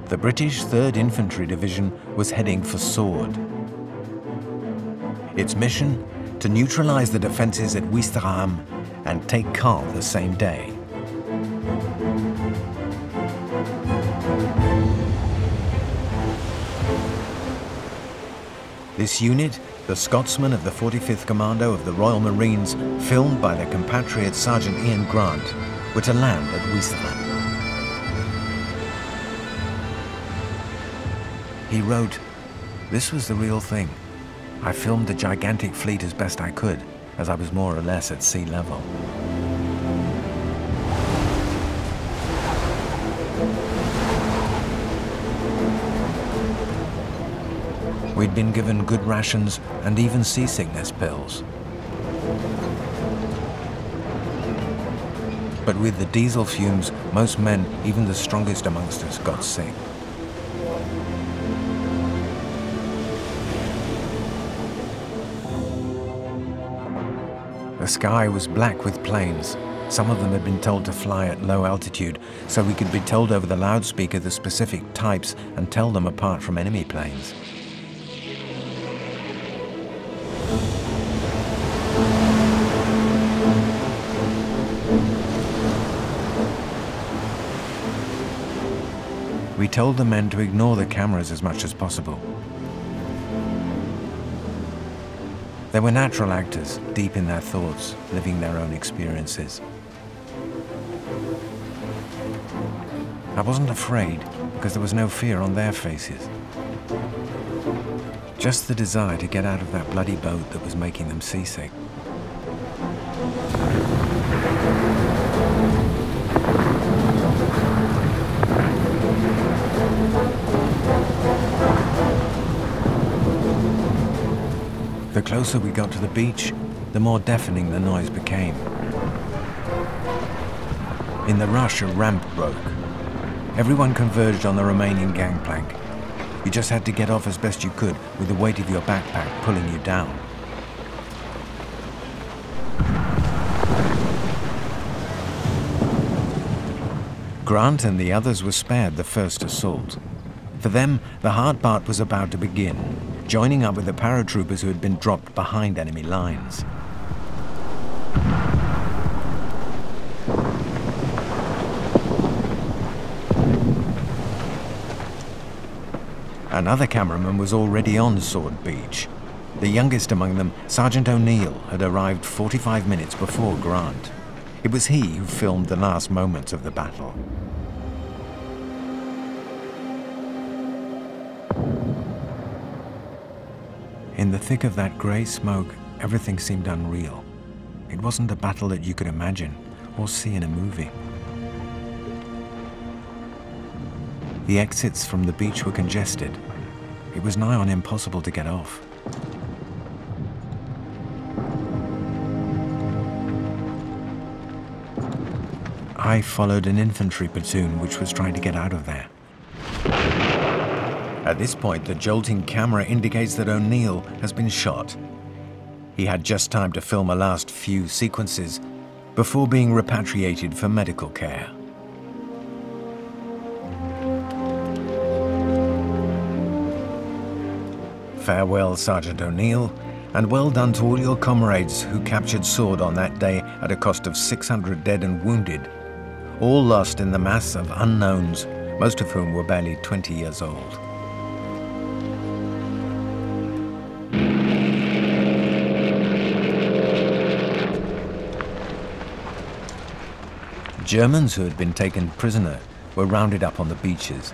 The British 3rd Infantry Division was heading for Sword. Its mission? To neutralise the defences at Ouistreham and take Caen the same day. This unit, the Scotsmen of the 45th Commando of the Royal Marines, filmed by their compatriot Sergeant Ian Grant, were to land at Ouistreham. He wrote, "This was the real thing. I filmed the gigantic fleet as best I could, as I was more or less at sea level." We'd been given good rations and even seasickness pills. But with the diesel fumes, most men, even the strongest amongst us, got sick. The sky was black with planes. Some of them had been told to fly at low altitude, so we could be told over the loudspeaker the specific types and tell them apart from enemy planes. We told the men to ignore the cameras as much as possible. They were natural actors, deep in their thoughts, living their own experiences. I wasn't afraid, because there was no fear on their faces. Just the desire to get out of that bloody boat that was making them seasick. The closer we got to the beach, the more deafening the noise became. In the rush, a ramp broke. Everyone converged on the remaining gangplank. You just had to get off as best you could with the weight of your backpack pulling you down. Grant and the others were spared the first assault. For them, the hard part was about to begin, joining up with the paratroopers who had been dropped behind enemy lines. Another cameraman was already on Sword Beach. The youngest among them, Sergeant O'Neill, had arrived 45 minutes before Grant. It was he who filmed the last moments of the battle. In the thick of that grey smoke, everything seemed unreal. It wasn't a battle that you could imagine or see in a movie. The exits from the beach were congested. It was nigh on impossible to get off. I followed an infantry platoon which was trying to get out of there. At this point, the jolting camera indicates that O'Neill has been shot. He had just time to film a last few sequences before being repatriated for medical care. Farewell, Sergeant O'Neill, and well done to all your comrades who captured Sword on that day at a cost of 600 dead and wounded, all lost in the mass of unknowns, most of whom were barely 20 years old. Germans who had been taken prisoner were rounded up on the beaches,